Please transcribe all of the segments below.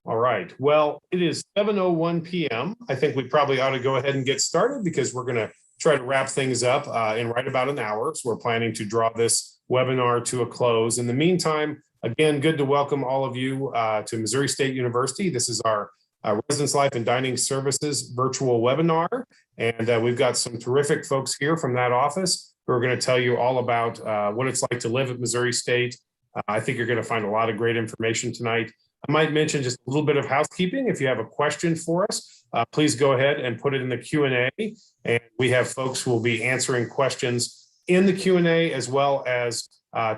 All right. Well, it is 7:01 p.m. I think we probably ought to go ahead and get started because we're going to try to wrap things up in right about an hour. So we're planning to draw this webinar to a close. In the meantime, again, good to welcome all of you to Missouri State University. This is our Residence Life and Dining Services virtual webinar. And we've got some terrific folks here from that office who are going to tell you all about what it's like to live at Missouri State. I think you're going to find a lot of great information tonight. I might mention just a little bit of housekeeping. If you have a question for us, please go ahead and put it in the Q&A. And we have folks who will be answering questions in the Q&A, as well as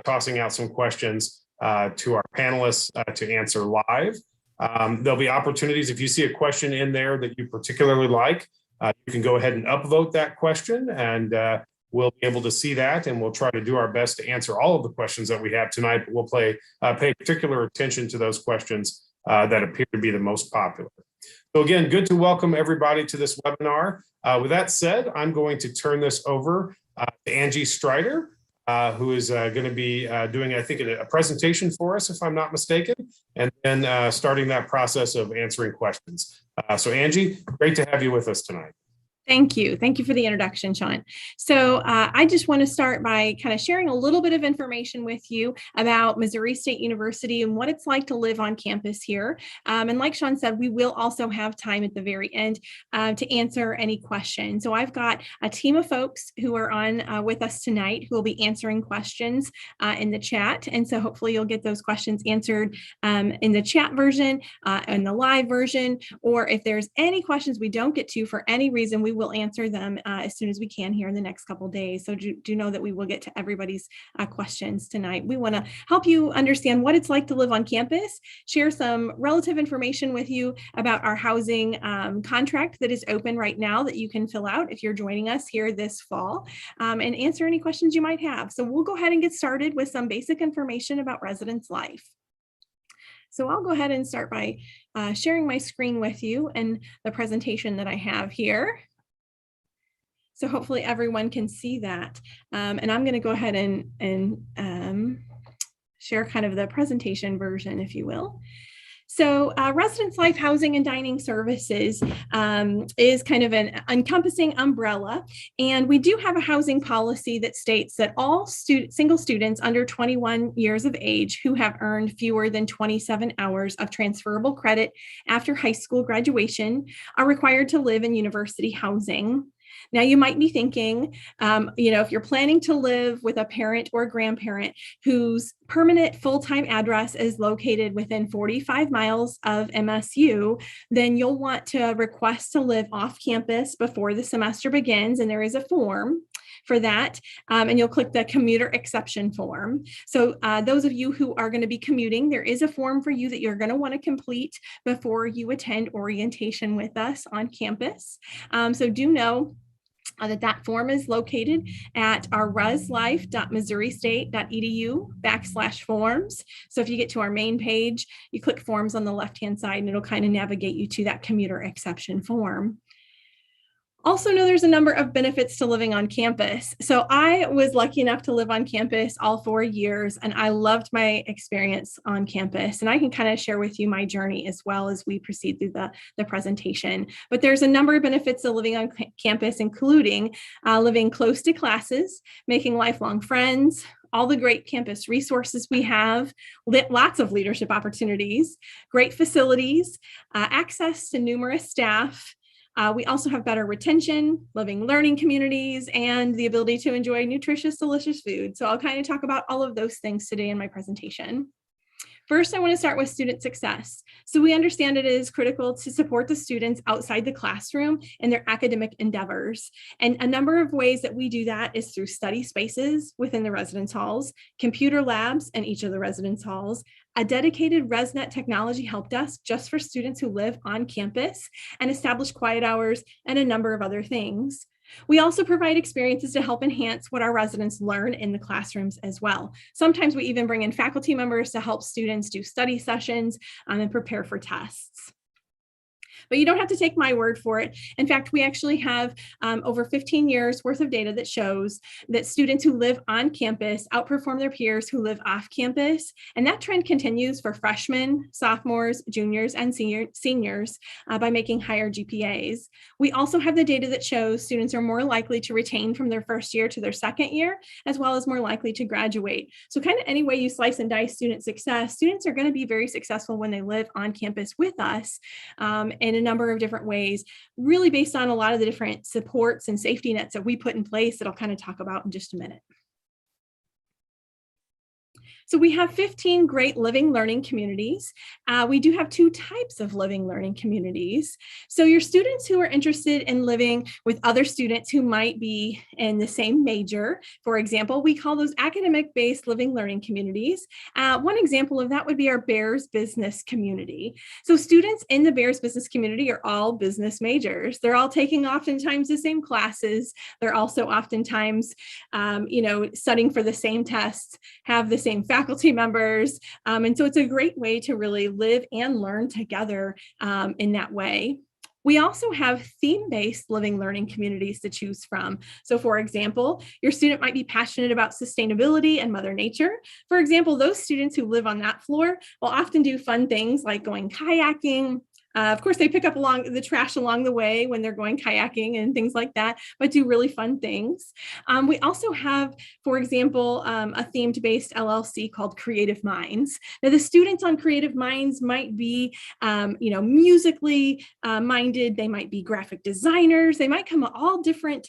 tossing out some questions to our panelists to answer live. There'll be opportunities. If you see a question in there that you particularly like, you can go ahead and upvote that question, and we'll be able to see that, and we'll try to do our best to answer all of the questions that we have tonight, but we'll pay particular attention to those questions that appear to be the most popular. So again, good to welcome everybody to this webinar. With that said, I'm going to turn this over to Angie Strider, who is going to be doing, I think, a presentation for us, if I'm not mistaken, and then starting that process of answering questions. So Angie, great to have you with us tonight. Thank you. Thank you for the introduction, Sean. So I just want to start by kind of sharing a little bit of information with you about Missouri State University and what it's like to live on campus here. And like Sean said, we will also have time at the very end to answer any questions. So I've got a team of folks who are on with us tonight who will be answering questions in the chat. And so hopefully you'll get those questions answered in the chat version, in the live version, or if there's any questions we don't get to for any reason, we will answer them as soon as we can here in the next couple of days. So do know that we will get to everybody's questions tonight. We want to help you understand what it's like to live on campus, share some relative information with you about our housing contract that is open right now that you can fill out if you're joining us here this fall, and answer any questions you might have. So we'll go ahead and get started with some basic information about residence life. So I'll go ahead and start by sharing my screen with you and the presentation that I have here. So hopefully everyone can see that. And I'm going to go ahead and share kind of the presentation version, if you will. So Residence Life Housing and Dining Services is kind of an encompassing umbrella. And we do have a housing policy that states that all single students under 21 years of age who have earned fewer than 27 hours of transferable credit after high school graduation are required to live in university housing. Now, you might be thinking, if you're planning to live with a parent or grandparent whose permanent full-time address is located within 45 miles of MSU, then you'll want to request to live off campus before the semester begins. And there is a form for that, and you'll click the Commuter Exception form. So those of you who are going to be commuting, there is a form for you that you're going to want to complete before you attend orientation with us on campus. So do know that form is located at our reslife.missouristate.edu/forms. So if you get to our main page, you click forms on the left-hand side and it'll kind of navigate you to that commuter exception form. Also know there's a number of benefits to living on campus. So I was lucky enough to live on campus all 4 years, and I loved my experience on campus. And I can kind of share with you my journey as well as we proceed through the presentation. But there's a number of benefits to living on campus, including living close to classes, making lifelong friends, all the great campus resources we have, lots of leadership opportunities, great facilities, access to numerous staff. We also have better retention, living learning communities, and the ability to enjoy nutritious, delicious food. So I'll kind of talk about all of those things today in my presentation. First, I want to start with student success. So we understand it is critical to support the students outside the classroom in their academic endeavors. And a number of ways that we do that is through study spaces within the residence halls, computer labs in each of the residence halls, a dedicated ResNet technology help desk just for students who live on campus, and established quiet hours, and a number of other things. We also provide experiences to help enhance what our residents learn in the classrooms as well. Sometimes we even bring in faculty members to help students do study sessions and prepare for tests. But you don't have to take my word for it. In fact, we actually have over 15 years worth of data that shows that students who live on campus outperform their peers who live off campus. And that trend continues for freshmen, sophomores, juniors, and seniors by making higher GPAs. We also have the data that shows students are more likely to retain from their first year to their second year, as well as more likely to graduate. So kind of any way you slice and dice student success, students are going to be very successful when they live on campus with us in a number of different ways, really based on a lot of the different supports and safety nets that we put in place that I'll kind of talk about in just a minute. So we have 15 great living learning communities. We do have two types of living learning communities. So your students who are interested in living with other students who might be in the same major, for example, we call those academic-based living learning communities. One example of that would be our Bears Business community. So students in the Bears Business community are all business majors. They're all taking oftentimes the same classes. They're also oftentimes, studying for the same tests, have the same faculty members. And so it's a great way to really live and learn together in that way. We also have theme-based living learning communities to choose from. So for example, your student might be passionate about sustainability and Mother Nature. For example, those students who live on that floor will often do fun things like going kayaking. Of course, they pick up along the trash along the way when they're going kayaking and things like that, but do really fun things. We also have, for example, a themed-based LLC called Creative Minds. Now, the students on Creative Minds might be, musically minded. They might be graphic designers. They might come all different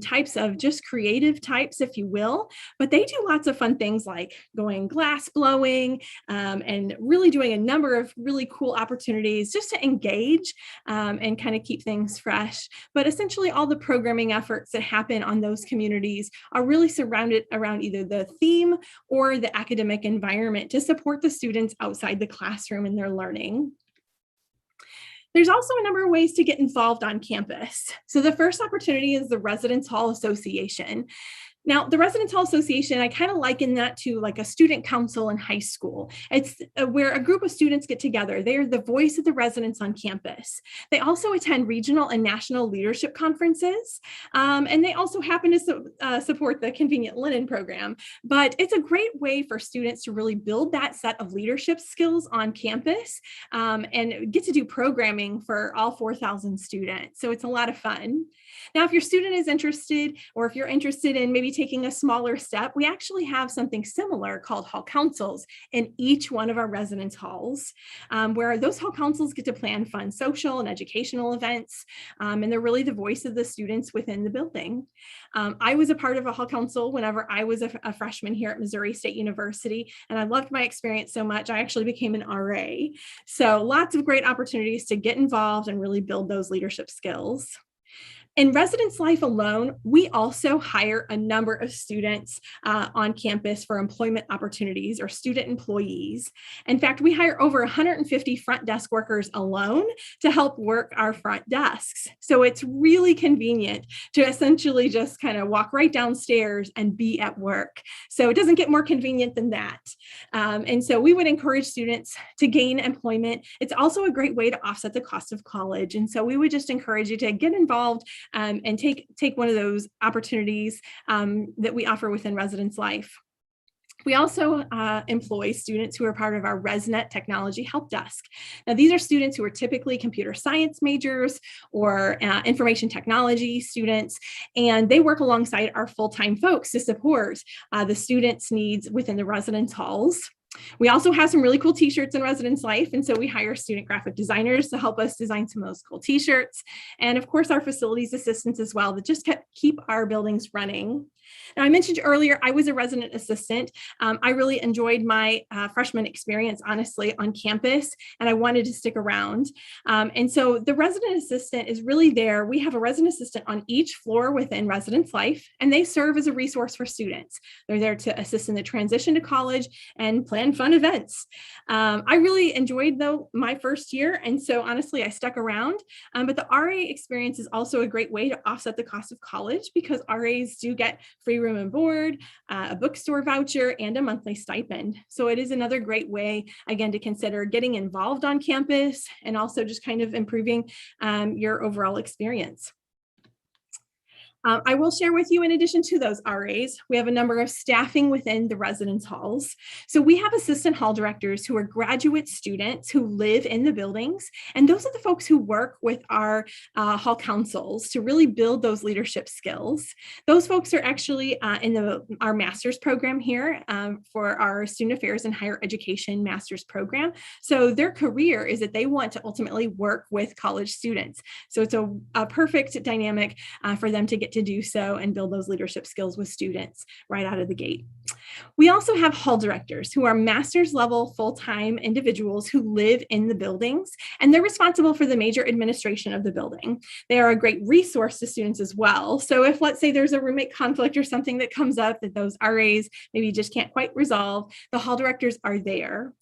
types of just creative types, if you will. But they do lots of fun things like going glass blowing and really doing a number of really cool opportunities just to engage and kind of keep things fresh. But essentially all the programming efforts that happen on those communities are really surrounded around either the theme or the academic environment to support the students outside the classroom in their learning. There's also a number of ways to get involved on campus. So the first opportunity is the Residence Hall Association. Now, the Residence Hall Association, I kind of liken that to like a student council in high school. It's where a group of students get together. They are the voice of the residents on campus. They also attend regional and national leadership conferences, and they also happen to support the Convenient Linen program. But it's a great way for students to really build that set of leadership skills on campus and get to do programming for all 4,000 students. So it's a lot of fun. Now, if your student is interested, or if you're interested in maybe taking a smaller step, we actually have something similar called hall councils in each one of our residence halls, where those hall councils get to plan fun social and educational events, and they're really the voice of the students within the building. I was a part of a hall council whenever I was a freshman here at Missouri State University, and I loved my experience so much, I actually became an RA. So lots of great opportunities to get involved and really build those leadership skills. In residence life alone, we also hire a number of students on campus for employment opportunities or student employees. In fact, we hire over 150 front desk workers alone to help work our front desks. So it's really convenient to essentially just kind of walk right downstairs and be at work. So it doesn't get more convenient than that. And so we would encourage students to gain employment. It's also a great way to offset the cost of college. And so we would just encourage you to get involved and take one of those opportunities that we offer within residence life. We also employ students who are part of our ResNet Technology Help Desk. Now, these are students who are typically computer science majors or information technology students, and they work alongside our full-time folks to support the students' needs within the residence halls. We also have some really cool t-shirts in residence life, and so we hire student graphic designers to help us design some of those cool t-shirts, and of course our facilities assistants as well that just keep our buildings running. Now, I mentioned earlier, I was a resident assistant. I really enjoyed my freshman experience, honestly, on campus, and I wanted to stick around. And so the resident assistant is really there. We have a resident assistant on each floor within residence life, and they serve as a resource for students. They're there to assist in the transition to college and plan plan fun events. I really enjoyed though my first year, and so honestly I stuck around, but the RA experience is also a great way to offset the cost of college because RAs do get free room and board, a bookstore voucher, and a monthly stipend. So it is another great way, again, to consider getting involved on campus and also just kind of improving your overall experience. I will share with you, in addition to those RAs, we have a number of staffing within the residence halls. So we have assistant hall directors who are graduate students who live in the buildings. And those are the folks who work with our hall councils to really build those leadership skills. Those folks are actually in our master's program here for our Student Affairs and Higher Education master's program. So their career is that they want to ultimately work with college students. So it's a perfect dynamic for them to get to do so and build those leadership skills with students right out of the gate. We also have hall directors who are master's level full-time individuals who live in the buildings, and they're responsible for the major administration of the building. They are a great resource to students as well. So if, let's say, there's a roommate conflict or something that comes up that those RAs maybe just can't quite resolve, the hall directors are there.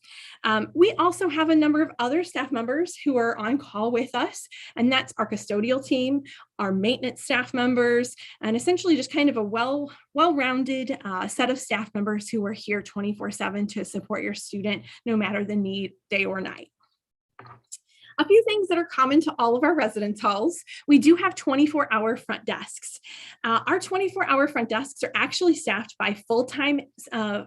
We also have a number of other staff members who are on call with us, and that's our custodial team, our maintenance staff members, and essentially just kind of a well-rounded set of staff members who are here 24/7 to support your student, no matter the need, day or night. A few things that are common to all of our residence halls. We do have 24-hour front desks. Our 24-hour front desks are actually staffed by full-time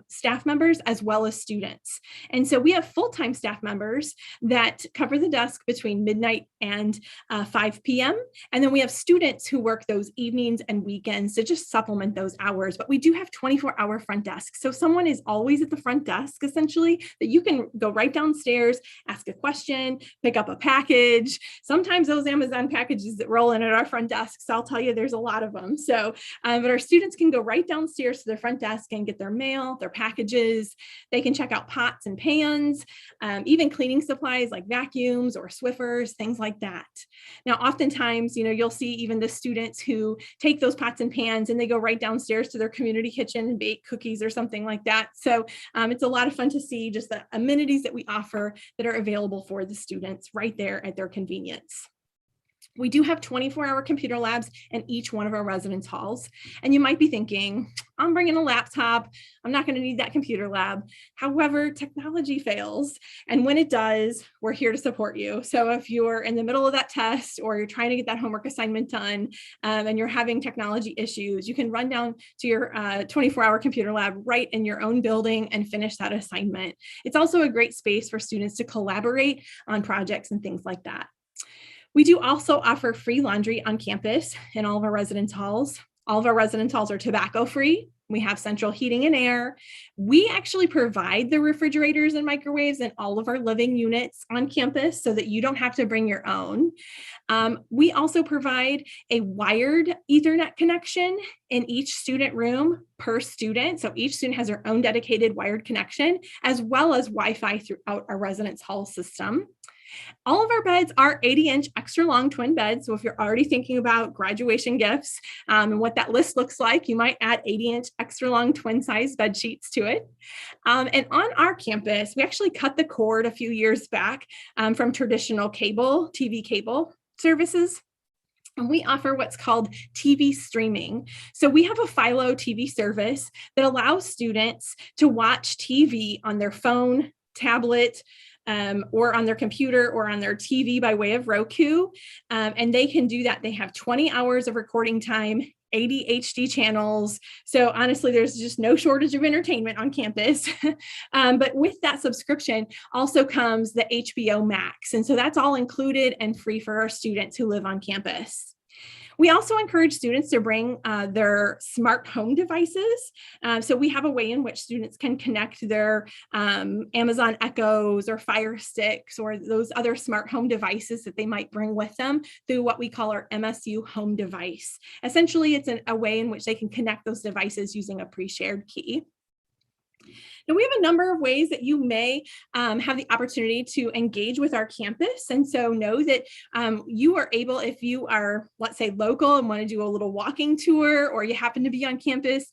staff members as well as students. And so we have full-time staff members that cover the desk between midnight and 5 p.m. And then we have students who work those evenings and weekends to just supplement those hours. But we do have 24-hour front desks. So someone is always at the front desk, essentially, that you can go right downstairs, ask a question, pick up a package. Sometimes those Amazon packages that roll in at our front desks, I'll tell you, there's a lot of them. So, but our students can go right downstairs to their front desk and get their mail, their packages. They can check out pots and pans, even cleaning supplies like vacuums or Swiffers, things like that. Now, oftentimes, you'll see even the students who take those pots and pans and they go right downstairs to their community kitchen and bake cookies or something like that. So it's a lot of fun to see just the amenities that we offer that are available for the students right there at their convenience. We do have 24-hour computer labs in each one of our residence halls. And you might be thinking, I'm bringing a laptop. I'm not going to need that computer lab. However, technology fails. And when it does, we're here to support you. So if you're in the middle of that test or you're trying to get that homework assignment done and you're having technology issues, you can run down to your 24-hour computer lab right in your own building and finish that assignment. It's also a great space for students to collaborate on projects and things like that. We do also offer free laundry on campus in all of our residence halls. All of our residence halls are tobacco free. We have central heating and air. We actually provide the refrigerators and microwaves in all of our living units on campus so that you don't have to bring your own. We also provide a wired Ethernet connection in each student room per student. So each student has their own dedicated wired connection, as well as Wi-Fi throughout our residence hall system. All of our beds are 80-inch extra long twin beds. So if you're already thinking about graduation gifts and what that list looks like, you might add 80-inch extra long twin size bed sheets to it. And on our campus, we actually cut the cord a few years back from traditional TV cable services. And we offer what's called TV streaming. So we have a Philo TV service that allows students to watch TV on their phone, tablet, or on their computer or on their TV by way of Roku. And they can do that. They have 20 hours of recording time, 80 HD channels. So honestly, there's just no shortage of entertainment on campus. But with that subscription also comes the HBO Max. And so that's all included and free for our students who live on campus. We also encourage students to bring their smart home devices. So we have a way in which students can connect their Amazon Echoes or Fire Sticks or those other smart home devices that they might bring with them through what we call our MSU home device. Essentially, it's a way in which they can connect those devices using a pre-shared key. And we have a number of ways that you may have the opportunity to engage with our campus. And so know that you are able, if you are, let's say, local and want to do a little walking tour, or you happen to be on campus,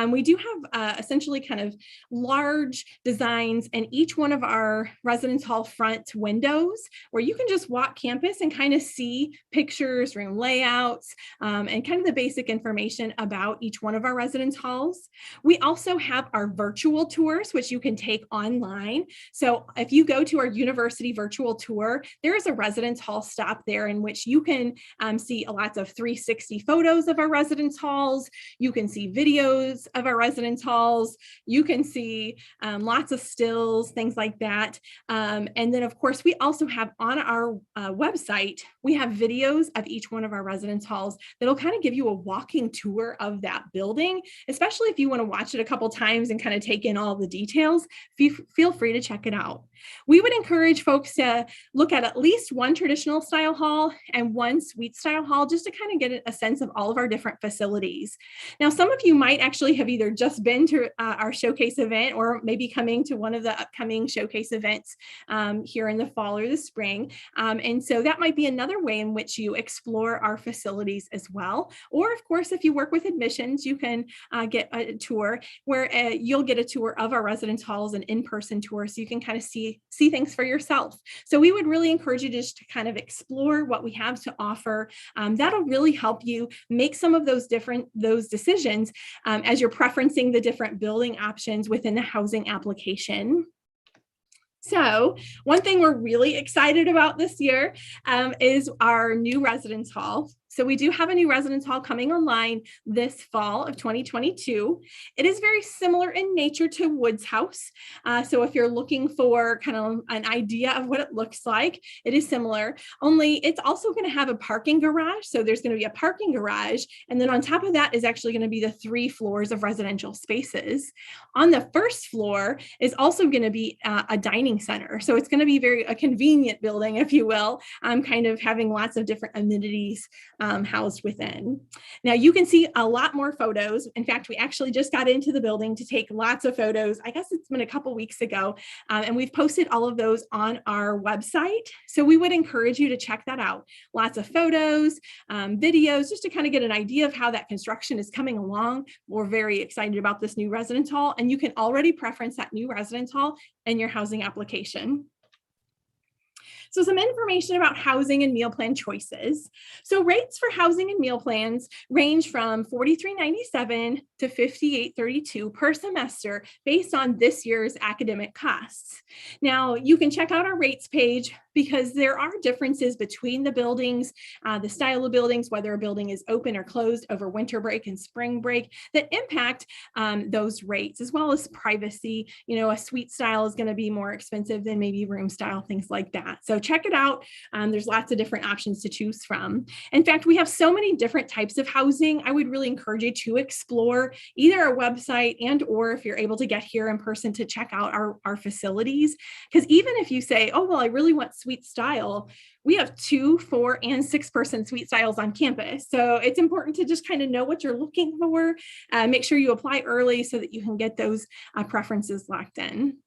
we do have essentially kind of large designs in each one of our residence hall front windows, where you can just walk campus and kind of see pictures, room layouts, and kind of the basic information about each one of our residence halls. We also have our virtual tours, which you can take online. So if you go to our university virtual tour, there is a residence hall stop there in which you can see lots of 360 photos of our residence halls. You can see videos of our residence halls. You can see lots of stills, things like that. And then, of course, we also have on our website, we have videos of each one of our residence halls that'll kind of give you a walking tour of that building, especially if you want to watch it a couple times and kind of take in all the details. Feel free to check it out. We would encourage folks to look at least one traditional style hall and one suite style hall, just to kind of get a sense of all of our different facilities. Now, some of you might actually have either just been to our showcase event, or maybe coming to one of the upcoming showcase events here in the fall or the spring. And so that might be another way in which you explore our facilities as well. Or, of course, if you work with admissions, you can get a tour where you'll get a tour of our residence halls, an in-person tour, so you can kind of see things for yourself. So we would really encourage you just to kind of explore what we have to offer. That'll really help you make some of those decisions as you're preferencing the different building options within the housing application. So one thing we're really excited about this year is our new residence hall. So we do have a new residence hall coming online this fall of 2022. It is very similar in nature to Woods House. So if you're looking for kind of an idea of what it looks like, it is similar, only it's also going to have a parking garage. So there's going to be a parking garage. And then on top of that is actually going to be the 3 floors of residential spaces. On the first floor is also going to be a dining center. So it's going to be a convenient building, if you will, kind of having lots of different amenities housed within. Now you can see a lot more photos. In fact, we actually just got into the building to take lots of photos. I guess it's been a couple weeks ago, and we've posted all of those on our website. So we would encourage you to check that out. Lots of photos, videos, just to kind of get an idea of how that construction is coming along. We're very excited about this new residence hall, and you can already preference that new residence hall in your housing application. So some information about housing and meal plan choices. So rates for housing and meal plans range from $43.97 to $58.32 per semester based on this year's academic costs. Now, you can check out our rates page because there are differences between the buildings, the style of buildings, whether a building is open or closed over winter break and spring break, that impact those rates, as well as privacy. You know, a suite style is going to be more expensive than maybe room style, things like that. So check it out. There's lots of different options to choose from. In fact, we have so many different types of housing. I would really encourage you to explore either our website or if you're able to get here in person to check out our facilities. Because even if you say, oh, well, I really want suite style, we have 2, 4, and 6-person suite styles on campus. So it's important to just kind of know what you're looking for. Make sure you apply early so that you can get those preferences locked in.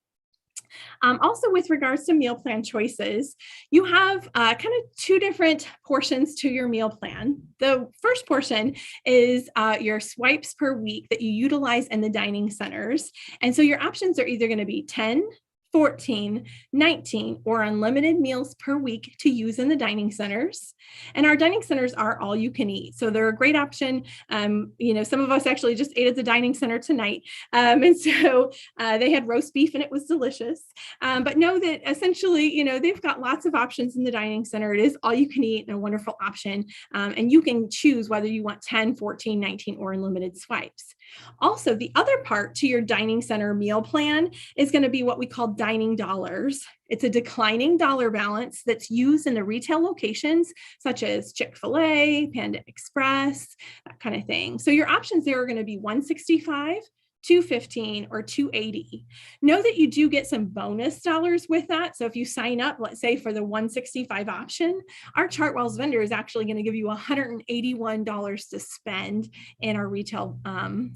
Also, with regards to meal plan choices, you have kind of 2 different portions to your meal plan. The first portion is your swipes per week that you utilize in the dining centers. And so your options are either going to be 10, 14, 19, or unlimited meals per week to use in the dining centers. And our dining centers are all you can eat. So they're a great option. You know, some of us actually just ate at the dining center tonight. And so they had roast beef and it was delicious. But know that essentially, you know, they've got lots of options in the dining center. It is all you can eat and a wonderful option. And you can choose whether you want 10, 14, 19, or unlimited swipes. Also, the other part to your dining center meal plan is going to be what we call dining dollars. It's a declining dollar balance that's used in the retail locations such as Chick-fil-A, Panda Express, that kind of thing. So your options there are going to be $165, $215, or $280. Know that you do get some bonus dollars with that. So if you sign up, let's say for the $165 option, our Chartwell's vendor is actually going to give you $181 to spend in our retail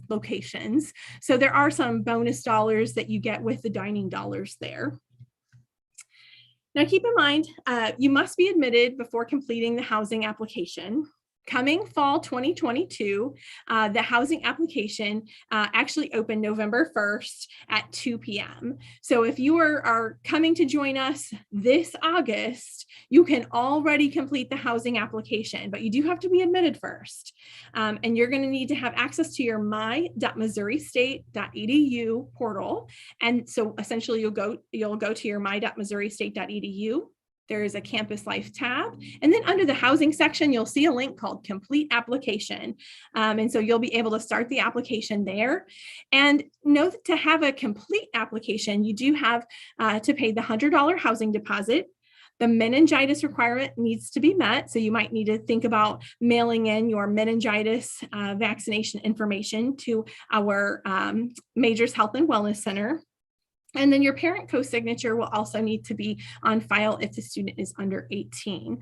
locations. So there are some bonus dollars that you get with the dining dollars there. Now keep in mind, you must be admitted before completing the housing application. Coming fall 2022, the housing application actually opened November 1st at 2 p.m. So if you are coming to join us this August, you can already complete the housing application, but you do have to be admitted first. And you're going to need to have access to your my.missouristate.edu portal. And so essentially you'll go to your my.missouristate.edu. There is a campus life tab. And then under the housing section, you'll see a link called complete application. And so you'll be able to start the application there. And know that to have a complete application, you do have to pay the $100 housing deposit. The meningitis requirement needs to be met. So you might need to think about mailing in your meningitis vaccination information to our Majors Health and Wellness Center. And then your parent co-signature will also need to be on file if the student is under 18.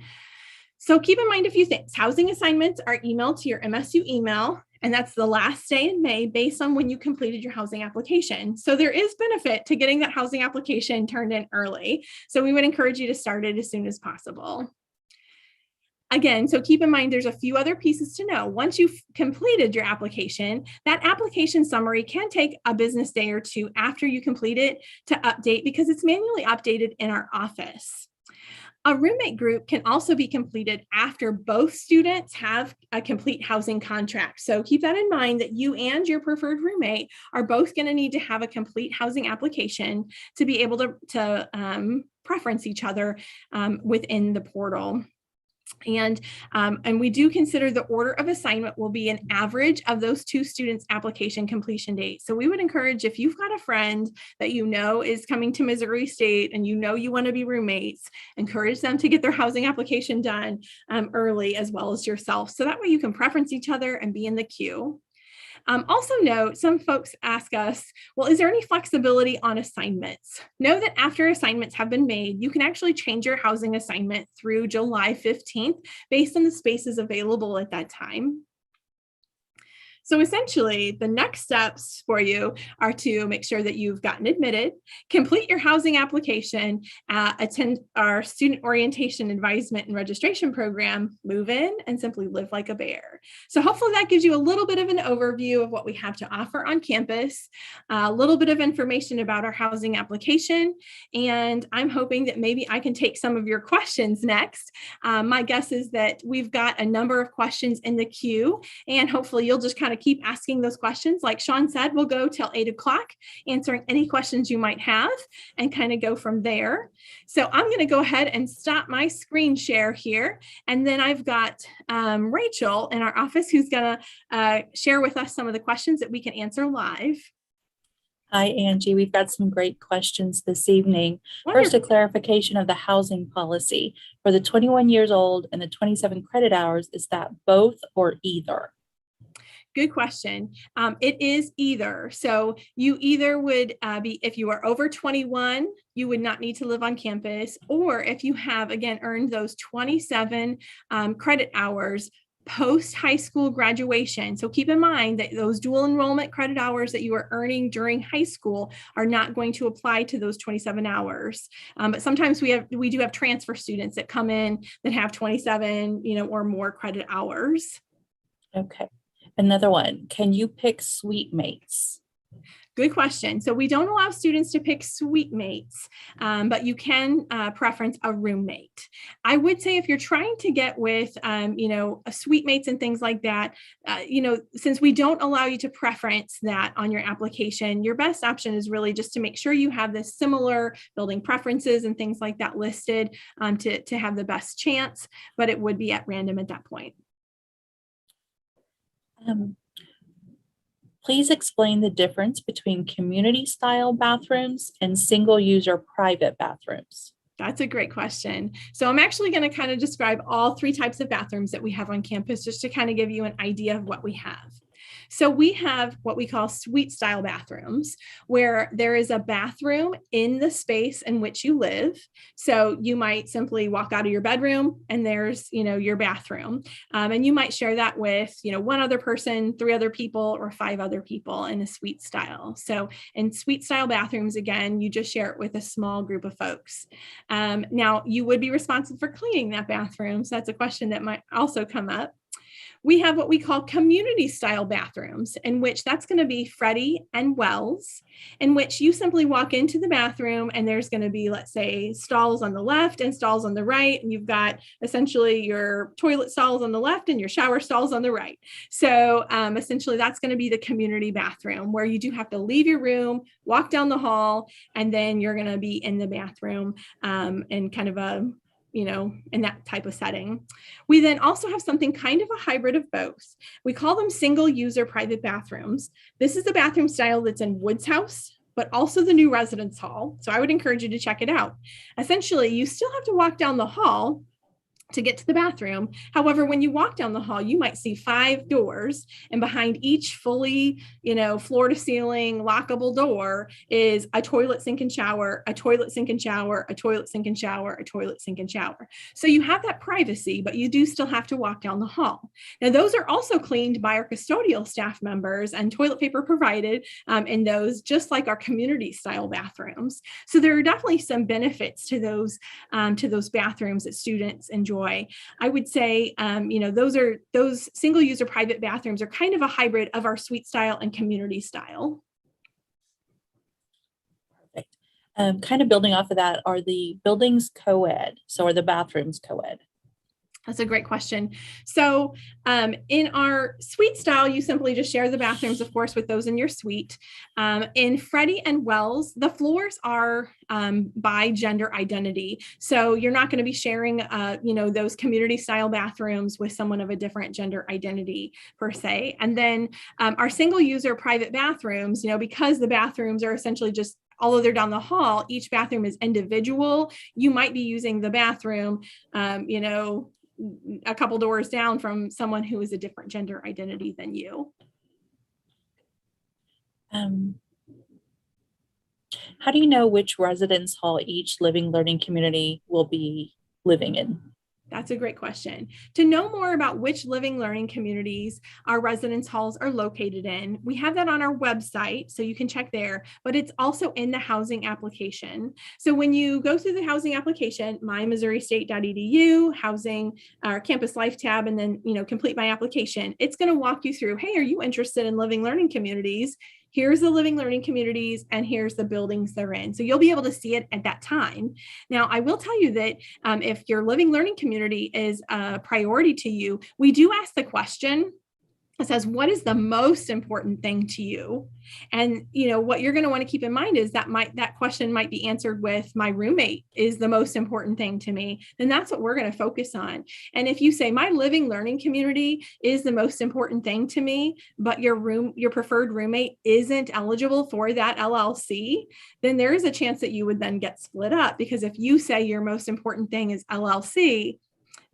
So keep in mind a few things. Housing assignments are emailed to your MSU email, and that's the last day in May based on when you completed your housing application. So there is benefit to getting that housing application turned in early. So we would encourage you to start it as soon as possible. Again, so keep in mind, there's a few other pieces to know. Once you've completed your application, that application summary can take a business day or two after you complete it to update because it's manually updated in our office. A roommate group can also be completed after both students have a complete housing contract. So keep that in mind that you and your preferred roommate are both going to need to have a complete housing application to be able to preference each other within the portal. And we do consider the order of assignment will be an average of those two students' application completion dates. So we would encourage, if you've got a friend that you know is coming to Missouri State and you know you want to be roommates, encourage them to get their housing application done early as well as yourself. So that way you can preference each other and be in the queue. Also note, some folks ask us, well, is there any flexibility on assignments? Know that after assignments have been made, you can actually change your housing assignment through July 15th based on the spaces available at that time. So essentially, the next steps for you are to make sure that you've gotten admitted, complete your housing application, attend our student orientation advisement and registration program, move in, and simply live like a bear. So hopefully that gives you a little bit of an overview of what we have to offer on campus, a little bit of information about our housing application, and I'm hoping that maybe I can take some of your questions next. My guess is that we've got a number of questions in the queue, and hopefully you'll just kind of keep asking those questions. Like Sean said, we'll go till 8 o'clock answering any questions you might have and kind of go from there. So I'm going to go ahead and stop my screen share here. And then I've got Rachel in our office who's going to share with us some of the questions that we can answer live. Hi, Angie. We've got some great questions this evening. Wonderful. First, a clarification of the housing policy. For the 21 years old and the 27 credit hours, is that both or either? Good question. It is either. So you either would be, if you are over 21, you would not need to live on campus, or if you have, again, earned those 27 credit hours post high school graduation. So keep in mind that those dual enrollment credit hours that you are earning during high school are not going to apply to those 27 hours. But sometimes we do have transfer students that come in that have 27, or more credit hours. Okay. Another one, can you pick suite mates? Good question. So we don't allow students to pick suite mates, but you can preference a roommate. I would say if you're trying to get with, suite mates and things like that, since we don't allow you to preference that on your application, your best option is really just to make sure you have the similar building preferences and things like that listed to have the best chance, but it would be at random at that point. Please explain the difference between community style bathrooms and single user private bathrooms. That's a great question. So I'm actually going to kind of describe all three types of bathrooms that we have on campus just to kind of give you an idea of what we have. So we have what we call suite style bathrooms, where there is a bathroom in the space in which you live. So you might simply walk out of your bedroom and there's, your bathroom. And you might share that with, one other person, 3 other people, or 5 other people in a suite style. So in suite style bathrooms, again, you just share it with a small group of folks. Now, you would be responsible for cleaning that bathroom. So that's a question that might also come up. We have what we call community style bathrooms, in which that's going to be Freddie and Wells, in which you simply walk into the bathroom and there's going to be, let's say, stalls on the left and stalls on the right. And you've got essentially your toilet stalls on the left and your shower stalls on the right. So essentially that's going to be the community bathroom, where you do have to leave your room, walk down the hall, and then you're going to be in the bathroom in kind of a in that type of setting. We then also have something kind of a hybrid of both. We call them single user private bathrooms. This is the bathroom style that's in Woods House, but also the new residence hall. So I would encourage you to check it out. Essentially, you still have to walk down the hall to get to the bathroom. However, when you walk down the hall, you might see 5 doors, and behind each fully, floor to ceiling lockable door is a toilet, sink, and shower, a toilet, sink, and shower, a toilet, sink, and shower, a toilet, sink, and shower. So you have that privacy, but you do still have to walk down the hall. Now, those are also cleaned by our custodial staff members, and toilet paper provided in those, just like our community style bathrooms. So there are definitely some benefits to those bathrooms that students enjoy. I would say, those single user private bathrooms are kind of a hybrid of our suite style and community style. Perfect. Kind of building off of that, are the buildings co-ed? So are the bathrooms co-ed? That's a great question. So in our suite style, you simply just share the bathrooms, of course, with those in your suite. In Freddie and Wells, the floors are by gender identity. So you're not going to be sharing, those community style bathrooms with someone of a different gender identity per se. And then our single user private bathrooms, because the bathrooms are essentially just, although they're down the hall, each bathroom is individual. You might be using the bathroom, a couple doors down from someone who is a different gender identity than you. How do you know which residence hall each living learning community will be living in? That's a great question. To know more about which living learning communities our residence halls are located in, we have that on our website, so you can check there, but it's also in the housing application. So when you go through the housing application, mymissouri.state.edu, housing, our campus life tab, and then, complete my application, it's going to walk you through, hey, are you interested in living learning communities? Here's the living learning communities, and here's the buildings they're in. So you'll be able to see it at that time. Now, I will tell you that if your living learning community is a priority to you, we do ask the question. It says, what is the most important thing to you? And, what you're going to want to keep in mind is that that question might be answered with, my roommate is the most important thing to me. Then that's what we're going to focus on. And if you say my living learning community is the most important thing to me, but your preferred roommate isn't eligible for that LLC, then there is a chance that you would then get split up, because if you say your most important thing is LLC,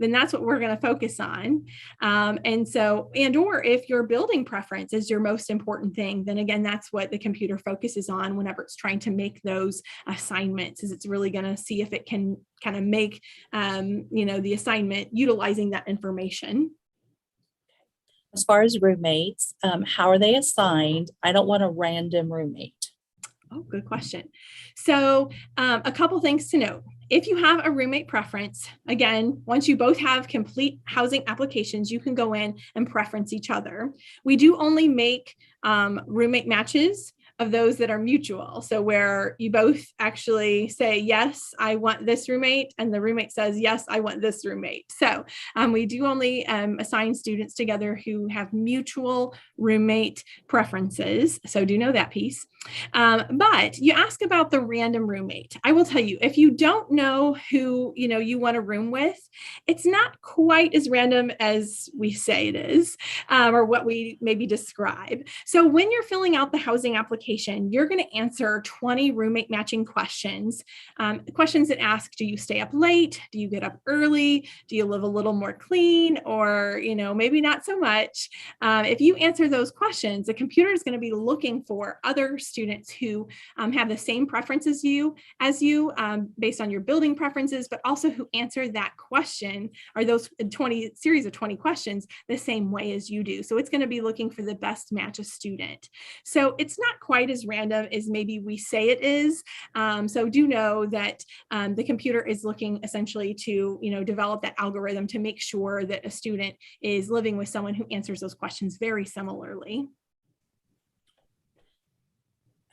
then that's what we're going to focus on. Or if your building preference is your most important thing, then again, that's what the computer focuses on whenever it's trying to make those assignments, is it's really going to see if it can kind of make, the assignment utilizing that information. As far as roommates, how are they assigned? I don't want a random roommate. Oh, good question. So a couple things to note. If you have a roommate preference, again, once you both have complete housing applications, you can go in and preference each other. We do only make roommate matches of those that are mutual. So where you both actually say, yes, I want this roommate, and the roommate says, yes, I want this roommate. So we do only assign students together who have mutual roommate preferences. So do know that piece. But you ask about the random roommate. I will tell you, if you don't know who you want to room with, it's not quite as random as we say it is, or what we maybe describe. So when you're filling out the housing application, application, you're going to answer 20 roommate matching questions. Questions that ask, do you stay up late? Do you get up early? Do you live a little more clean? Or, maybe not so much. If you answer those questions, the computer is going to be looking for other students who have the same preferences as you based on your building preferences, but also who answer that question or those series of 20 questions the same way as you do. So it's going to be looking for the best match a student. So it's not quite as random as maybe we say it is. So do know that the computer is looking essentially to, develop that algorithm to make sure that a student is living with someone who answers those questions very similarly.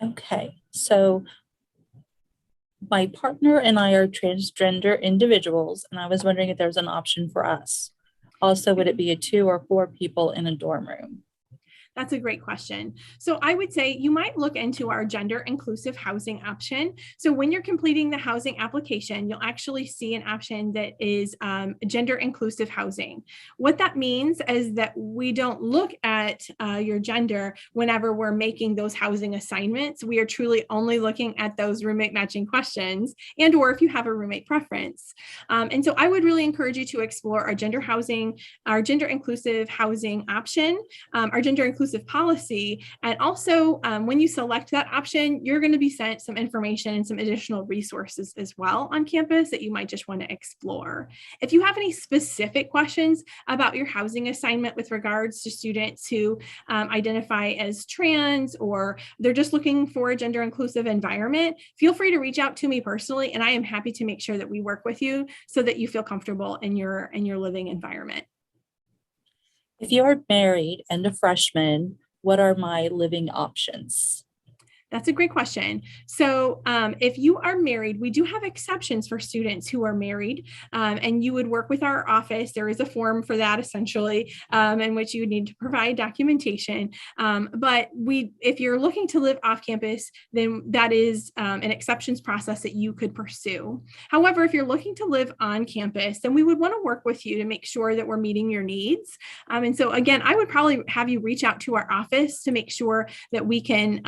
Okay, so my partner and I are transgender individuals, and I was wondering if there's an option for us. Also, would it be a 2 or 4 people in a dorm room? That's a great question. So I would say you might look into our gender inclusive housing option. So when you're completing the housing application, you'll actually see an option that is gender inclusive housing. What that means is that we don't look at your gender whenever we're making those housing assignments. We are truly only looking at those roommate matching questions and or if you have a roommate preference. And so I would really encourage you to explore our gender inclusive housing option, our gender inclusive policy. And also when you select that option, you're going to be sent some information and some additional resources as well on campus that you might just want to explore. If you have any specific questions about your housing assignment with regards to students who identify as trans or they're just looking for a gender inclusive environment, feel free to reach out to me personally, and I am happy to make sure that we work with you so that you feel comfortable in your living environment. If you are married and a freshman, what are my living options? That's a great question. So if you are married, we do have exceptions for students who are married, and you would work with our office. There is a form for that essentially, in which you would need to provide documentation. But if you're looking to live off campus, then that is an exceptions process that you could pursue. However, if you're looking to live on campus, then we would want to work with you to make sure that we're meeting your needs. And so again, I would probably have you reach out to our office to make sure that we can,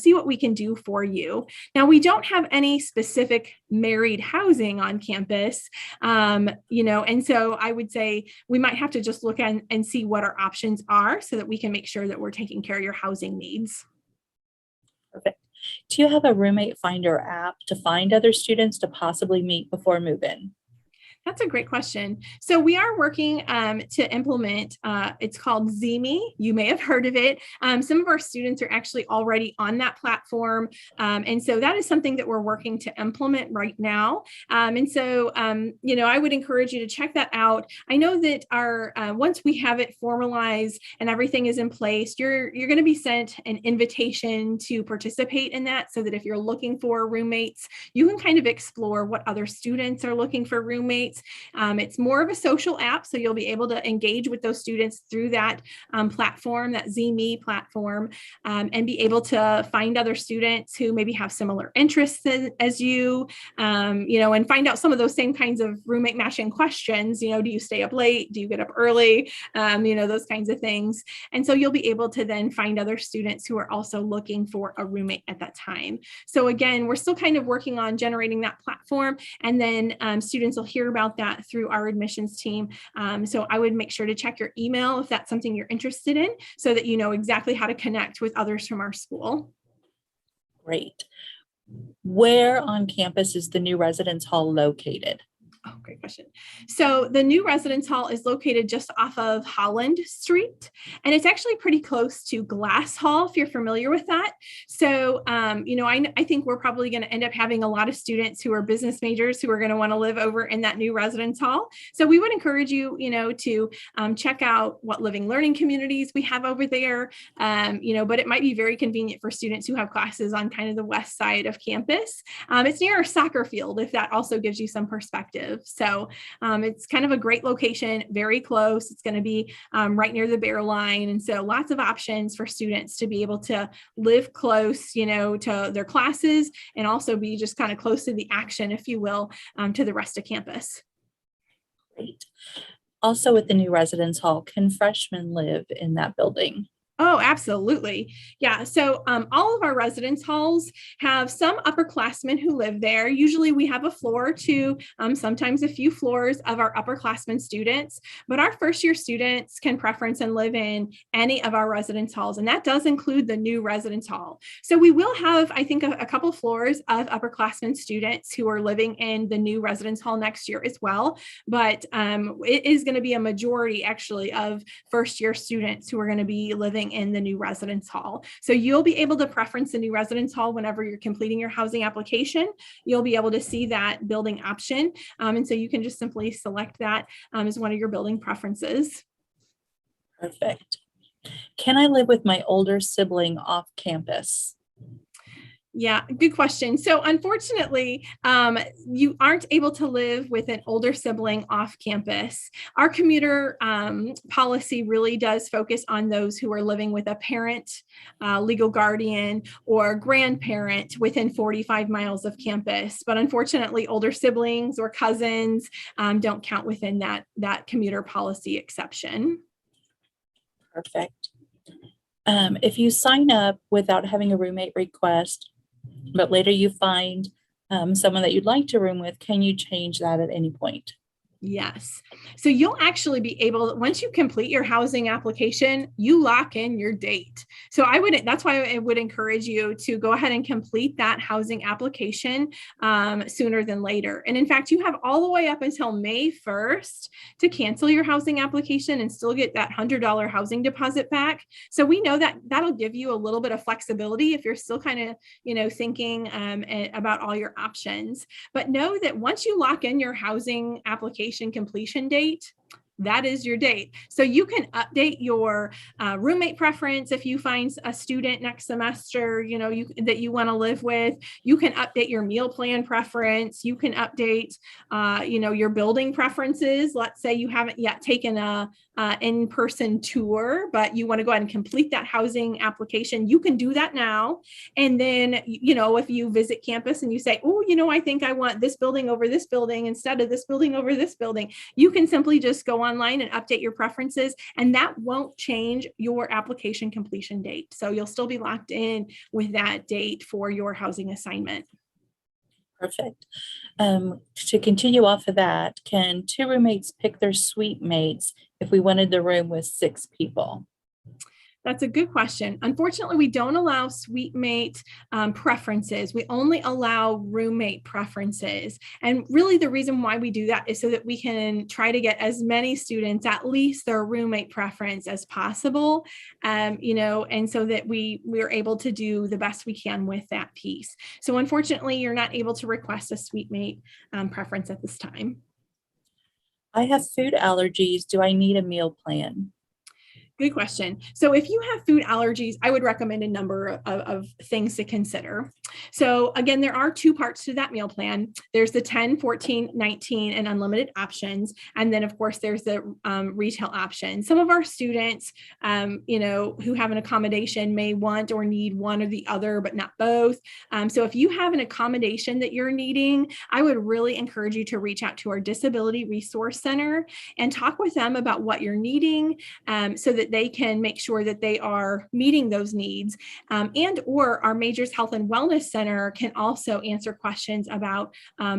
see what we can do for you. Now, we don't have any specific married housing on campus, and so I would say we might have to just look and see what our options are so that we can make sure that we're taking care of your housing needs. Perfect. Do you have a roommate finder app to find other students to possibly meet before move-in? That's a great question. So we are working to implement, it's called Zimi. You may have heard of it. Some of our students are actually already on that platform. And so that is something that we're working to implement right now. And so, I would encourage you to check that out. I know that once we have it formalized and everything is in place, you're going to be sent an invitation to participate in that so that if you're looking for roommates, you can kind of explore what other students are looking for roommates. It's more of a social app, so you'll be able to engage with those students through that platform, that Zimi platform, and be able to find other students who maybe have similar interests as you, and find out some of those same kinds of roommate matching questions. Do you stay up late? Do you get up early? Those kinds of things. And so you'll be able to then find other students who are also looking for a roommate at that time. So again, we're still kind of working on generating that platform, and then students will hear about that through our admissions team. So I would make sure to check your email if that's something you're interested in so that you know exactly how to connect with others from our school. Great. Where on campus is the new residence hall located? Oh, great question. So the new residence hall is located just off of Holland Street, and it's actually pretty close to Glass Hall, if you're familiar with that. So, I think we're probably going to end up having a lot of students who are business majors who are going to want to live over in that new residence hall. So we would encourage you, to check out what living learning communities we have over there, but it might be very convenient for students who have classes on kind of the west side of campus. It's near a soccer field, if that also gives you some perspective. So it's kind of a great location, very close. It's going to be right near the Bear Line. And so lots of options for students to be able to live close, to their classes and also be just kind of close to the action, if you will, to the rest of campus. Great. Also with the new residence hall, can freshmen live in that building? Oh, absolutely. Yeah. So all of our residence halls have some upperclassmen who live there. Usually we have a floor or two, sometimes a few floors of our upperclassmen students, but our first year students can preference and live in any of our residence halls. And that does include the new residence hall. So we will have, I think, a couple floors of upperclassmen students who are living in the new residence hall next year as well. But it is going to be a majority actually of first year students who are going to be living in the new residence hall. So you'll be able to preference the new residence hall whenever you're completing your housing application. You'll be able to see that building option. And so you can just simply select that as one of your building preferences. Perfect. Can I live with my older sibling off campus? Yeah, good question. So unfortunately, you aren't able to live with an older sibling off campus. Our commuter policy really does focus on those who are living with a parent, legal guardian, or grandparent within 45 miles of campus. But unfortunately, older siblings or cousins don't count within that commuter policy exception. Perfect. If you sign up without having a roommate request, but later you find someone that you'd like to room with, can you change that at any point? Yes. So you'll actually be able, once you complete your housing application, you lock in your date. So that's why I would encourage you to go ahead and complete that housing application sooner than later. And in fact, you have all the way up until May 1st to cancel your housing application and still get that $100 housing deposit back. So we know that that'll give you a little bit of flexibility if you're still kind of, thinking about all your options. But know that once you lock in your housing application completion date, that is your date. So you can update your roommate preference if you find a student next semester, that you want to live with. You can update your meal plan preference. You can update, your building preferences. Let's say you haven't yet taken a in-person tour, but you want to go ahead and complete that housing application. You can do that now. And then, if you visit campus and you say, oh, I think I want this building over this building instead of this building over this building, you can simply just go online and update your preferences, and that won't change your application completion date. So you'll still be locked in with that date for your housing assignment. Perfect. To continue off of that, can two roommates pick their suite mates if we wanted the room with 6 people? That's a good question. Unfortunately, we don't allow suite mate preferences. We only allow roommate preferences. And really the reason why we do that is so that we can try to get as many students at least their roommate preference as possible, and so that we're able to do the best we can with that piece. So unfortunately, you're not able to request a suite mate preference at this time. I have food allergies. Do I need a meal plan? Good question. So if you have food allergies, I would recommend a number of things to consider. So again, there are 2 parts to that meal plan. There's the 10, 14, 19, and unlimited options. And then of course, there's the retail option. Some of our students, who have an accommodation may want or need one or the other, but not both. So if you have an accommodation that you're needing, I would really encourage you to reach out to our Disability Resource Center and talk with them about what you're needing, so that they can make sure that they are meeting those needs. And or our Majors Health and Wellness Center can also answer questions about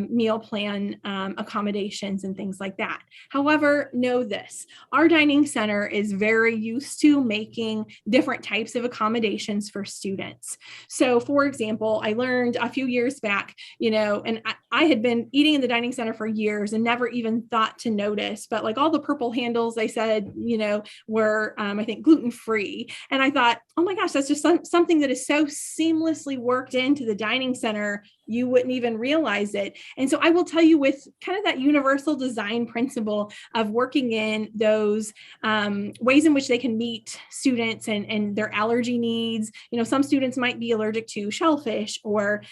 meal plan accommodations and things like that. However, know this, our dining center is very used to making different types of accommodations for students. So for example, I learned a few years back, and I had been eating in the dining center for years and never even thought to notice, but like all the purple handles, they said, were I think gluten-free. And I thought, oh my gosh, that's just something that is so seamlessly worked into the dining center, you wouldn't even realize it. And so I will tell you, with kind of that universal design principle of working in those ways in which they can meet students and their allergy needs. Some students might be allergic to shellfish or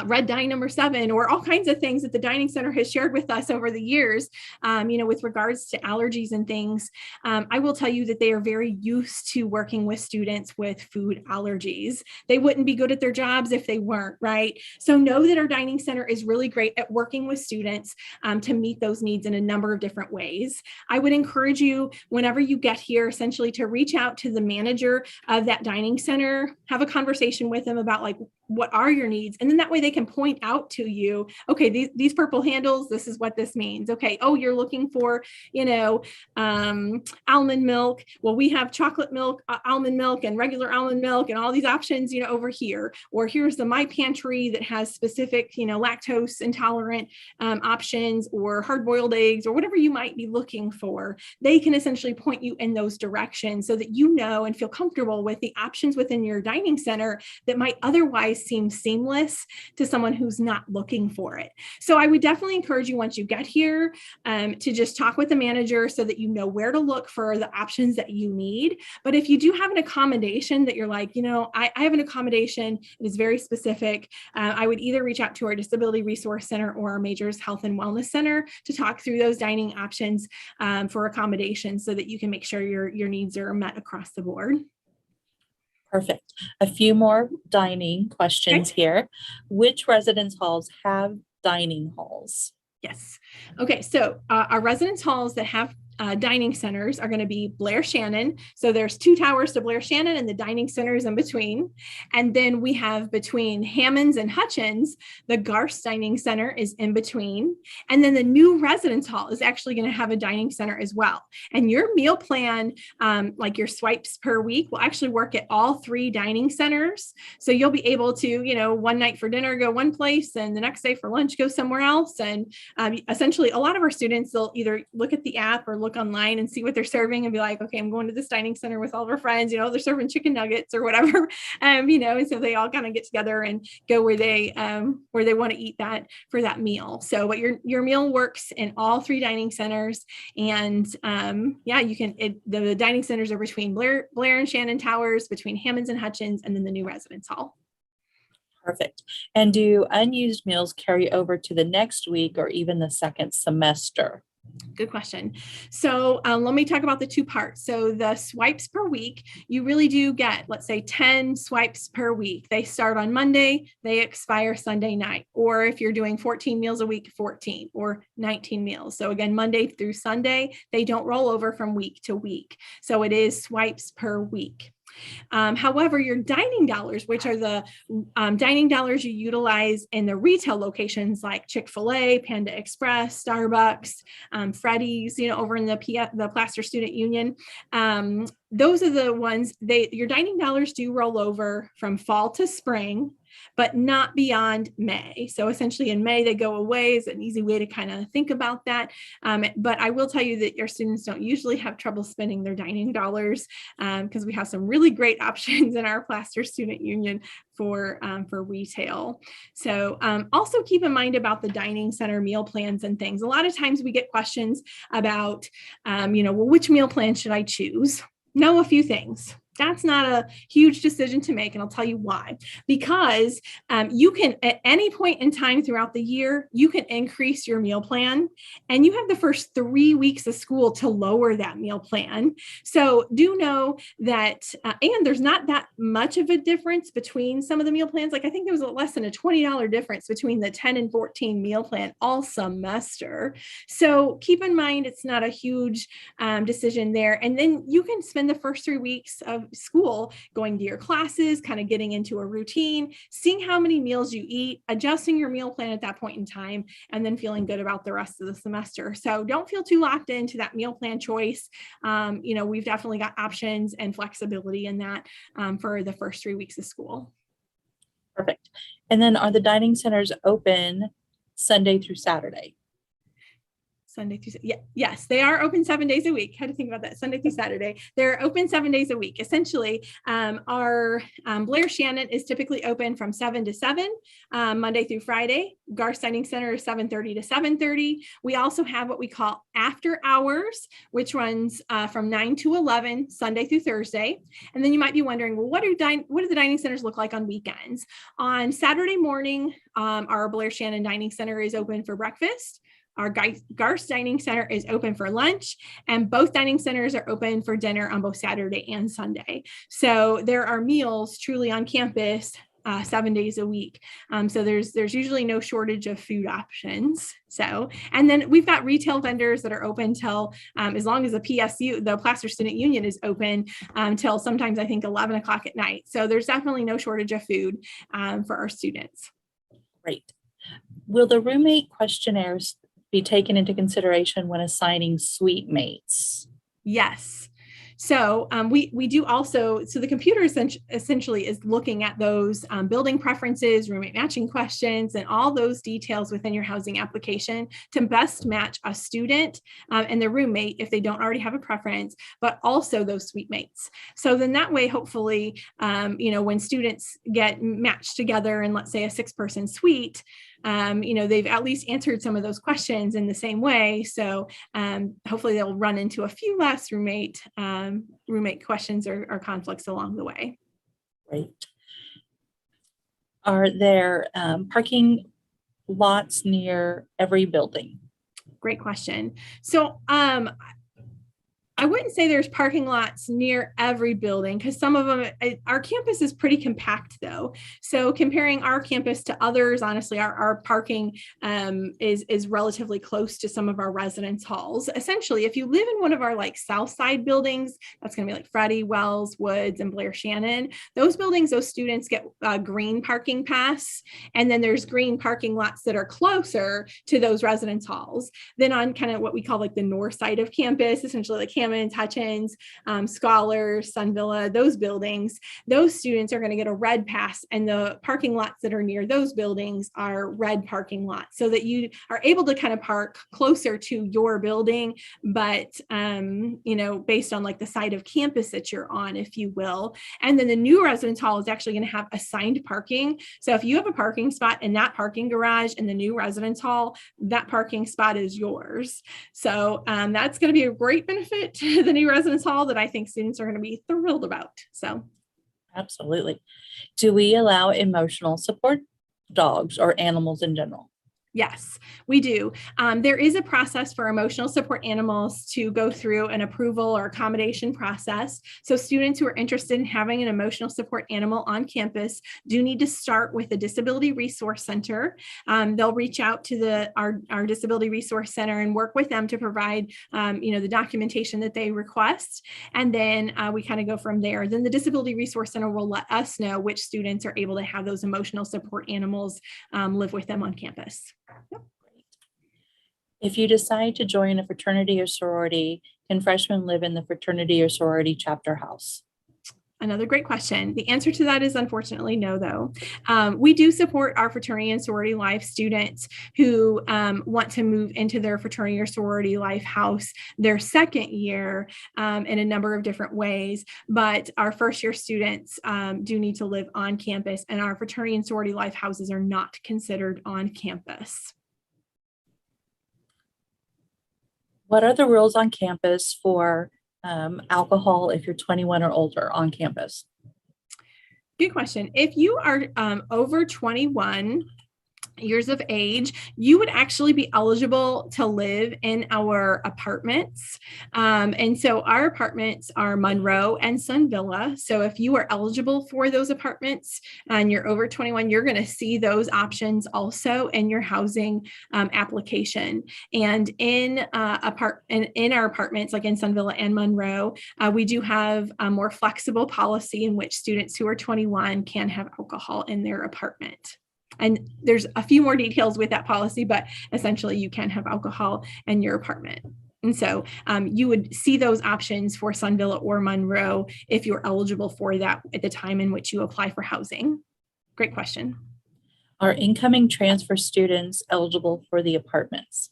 red dye number 7, or all kinds of things that the dining center has shared with us over the years, with regards to allergies and things. I will tell you that they are very used to working with students with food allergies. They wouldn't be good at their jobs if they weren't, right? So know that our dining center is really great at working with students to meet those needs in a number of different ways. I would encourage you, whenever you get here, essentially to reach out to the manager of that dining center, have a conversation with them about like, what are your needs? And then that way they can point out to you, okay, these purple handles, this is what this means. Okay, oh, you're looking for, almond milk. Well, we have chocolate milk, almond milk, and regular almond milk, and all these options, over here. Or here's the My Pantry that has specific, lactose intolerant options, or hard-boiled eggs, or whatever you might be looking for. They can essentially point you in those directions so that you know and feel comfortable with the options within your dining center that might otherwise seem seamless to someone who's not looking for it. So I would definitely encourage you, once you get here, to just talk with the manager so that you know where to look for the options that you need. But if you do have an accommodation that you're like, I have an accommodation, it is very specific, I would either reach out to our Disability Resource Center or our Majors Health and Wellness Center to talk through those dining options for accommodations so that you can make sure your needs are met across the board. Perfect. A few more dining questions here. Which residence halls have dining halls? Yes. Okay. So our residence halls that have dining centers are going to be Blair Shannon. So there's 2 towers to Blair Shannon, and the dining center is in between. And then we have between Hammonds and Hutchins, the Garst Dining Center is in between. And then the new residence hall is actually going to have a dining center as well. And your meal plan, like your swipes per week, will actually work at all 3 dining centers. So you'll be able to, one night for dinner, go one place, and the next day for lunch, go somewhere else. And essentially, a lot of our students, they'll either look at the app or look online and see what they're serving and be like, okay, I'm going to this dining center with all of our friends, they're serving chicken nuggets or whatever, and so they all kind of get together and go where they want to eat that for that meal. So, but your meal works in all 3 dining centers, and you can, the dining centers are between Blair and Shannon Towers, between Hammonds and Hutchins, and then the new residence hall. Perfect. And do unused meals carry over to the next week or even the second semester? Good question. So let me talk about the 2 parts. So the swipes per week, you really do get, let's say 10 swipes per week. They start on Monday, they expire Sunday night. Or if you're doing 14 meals a week, 14 or 19 meals. So again, Monday through Sunday, they don't roll over from week to week. So it is swipes per week. However, your dining dollars, which are the dining dollars you utilize in the retail locations like Chick-fil-A, Panda Express, Starbucks, Freddy's, over in the Plaster Student Union, those are the ones, your dining dollars do roll over from fall to spring, but not beyond May. So essentially in May, they go away is an easy way to kind of think about that. But I will tell you that your students don't usually have trouble spending their dining dollars because we have some really great options in our Plaster Student Union for retail. So also keep in mind about the dining center meal plans and things. A lot of times we get questions about, well, which meal plan should I choose? Know a few things. That's not a huge decision to make, and I'll tell you why. Because you can, at any point in time throughout the year, you can increase your meal plan, and you have the first 3 weeks of school to lower that meal plan. So do know that, and there's not that much of a difference between some of the meal plans. Like I think there was less than a $20 difference between the 10 and 14 meal plan all semester. So keep in mind, it's not a huge decision there. And then you can spend the first 3 weeks of school going to your classes, kind of getting into a routine, seeing how many meals you eat, adjusting your meal plan at that point in time, and then feeling good about the rest of the semester. So don't feel too locked into that meal plan choice. We've definitely got options and flexibility in that for the first 3 weeks of school. Perfect. And then are the dining centers open Sunday through Saturday? Sunday through, yeah, yes, they are open 7 days a week. Had to think about that. Sunday through Saturday. They're open 7 days a week. Essentially, our Blair Shannon is typically open from 7 to 7, Monday through Friday. Garth Dining Center is 7:30 to 7:30. We also have what we call after hours, which runs from 9 to 11, Sunday through Thursday. And then you might be wondering, well, what do the dining centers look like on weekends? On Saturday morning, our Blair Shannon Dining Center is open for breakfast. Our Garth Dining Center is open for lunch, and both dining centers are open for dinner on both Saturday and Sunday. So there are meals truly on campus 7 days a week. So there's usually no shortage of food options. So, and then we've got retail vendors that are open till as long as the PSU, the Plaster Student Union, is open till sometimes I think 11 o'clock at night. So there's definitely no shortage of food for our students. Great. Will the roommate questionnaires be taken into consideration when assigning suite mates? Yes. So we do also, so the computer essentially is looking at those building preferences, roommate matching questions, and all those details within your housing application to best match a student and their roommate if they don't already have a preference, but also those suite mates. So then that way, hopefully, when students get matched together in, let's say, a 6-person suite, they've at least answered some of those questions in the same way. So hopefully they'll run into a few less roommate questions or conflicts along the way. Great. Are there parking lots near every building? Great question. So I wouldn't say there's parking lots near every building because some of them, our campus is pretty compact though. So comparing our campus to others, honestly, our parking is relatively close to some of our residence halls. Essentially, if you live in one of our like South Side buildings, that's going to be like Freddie, Wells, Woods, and Blair Shannon. Those buildings, those students get a green parking pass. And then there's green parking lots that are closer to those residence halls. Then on kind of what we call like the north side of campus, essentially like Hutchins, Scholars, Sun Villa, those buildings, those students are going to get a red pass, and the parking lots that are near those buildings are red parking lots, so that you are able to kind of park closer to your building, but based on like the side of campus that you're on, if you will. And then the new residence hall is actually going to have assigned parking. So if you have a parking spot in that parking garage in the new residence hall, that parking spot is yours. So that's going to be a great benefit to the new residence hall that I think students are going to be thrilled about. So absolutely. Do we allow emotional support dogs or animals in general? Yes, we do. There is a process for emotional support animals to go through an approval or accommodation process. So students who are interested in having an emotional support animal on campus do need to start with the Disability Resource Center. They'll reach out to our Disability Resource Center and work with them to provide the documentation that they request. And then we kind of go from there. Then the Disability Resource Center will let us know which students are able to have those emotional support animals live with them on campus. Yep. If you decide to join a fraternity or sorority, can freshmen live in the fraternity or sorority chapter house? Another great question. The answer to that is unfortunately no, though. We do support our fraternity and sorority life students who want to move into their fraternity or sorority life house their second year in a number of different ways. But our first year students do need to live on campus, and our fraternity and sorority life houses are not considered on campus. What are the rules on campus for alcohol if you're 21 or older on campus? Good question. If you are over 21 years of age, you would actually be eligible to live in our apartments. And so our apartments are Monroe and Sun Villa. So if you are eligible for those apartments and you're over 21, you're going to see those options also in your housing application. And in our apartments, like in Sun Villa and Monroe, we do have a more flexible policy in which students who are 21 can have alcohol in their apartment. And there's a few more details with that policy, but essentially you can have alcohol in your apartment. And so you would see those options for Sun Villa or Monroe if you're eligible for that at the time in which you apply for housing. Great question. Are incoming transfer students eligible for the apartments?